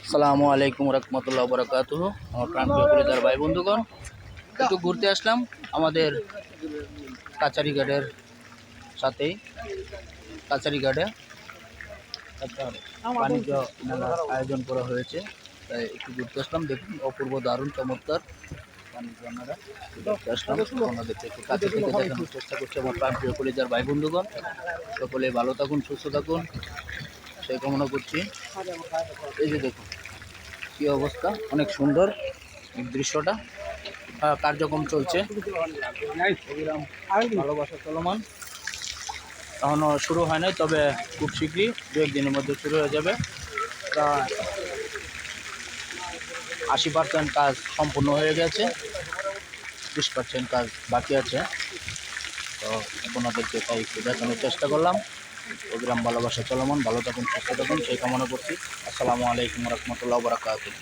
আসসালামু আলাইকুম রহমতুল্লাহ বরকাতুহু। আমার প্রাণপ্রিয় পরিবার ভাই বন্ধুগণ, একটু ঘুরতে আসলাম আমাদের কাচারিঘাটের সাথেই। কাচারিঘাটে একটা বাণিজ্য মেলার আয়োজন করা হয়েছে, তাই একটু ঘুরতে আসলাম। দেখুন অপূর্ব দারুণ চমৎকার বাণিজ্য মেলা ঘুরতে আসলাম। আপনাদেরকে একটু কাছে থেকে দেখানোর চেষ্টা করছি আমার প্রাণপ্রিয় পরিবার ভাই বন্ধুগণ। সকলে ভালো থাকুন, সুস্থ থাকুন সেই কামনা করছি। এই যে দেখুন কি অবস্থা, অনেক সুন্দর দৃশ্যটা। কার্যক্রম চলছে, অবিরাম ভালোবাসা চলমান। এখনও শুরু হয় নাই, তবে খুব শীঘ্রই 2-1 দিনের মধ্যে শুরু হয়ে যাবে। প্রায় 80% কাজ সম্পূর্ণ হয়ে গেছে, 20% কাজ বাকি আছে। তো আপনাদেরকে তাই একটু দেখানোর চেষ্টা করলাম। অবিরাম ভালোবাসা চলমান, ভালো থাকুন, সুস্থ থাকুন সেই কামনা করছি। আসসালামু আলাইকুম রহমতুল্লাহ বরকাতুহু।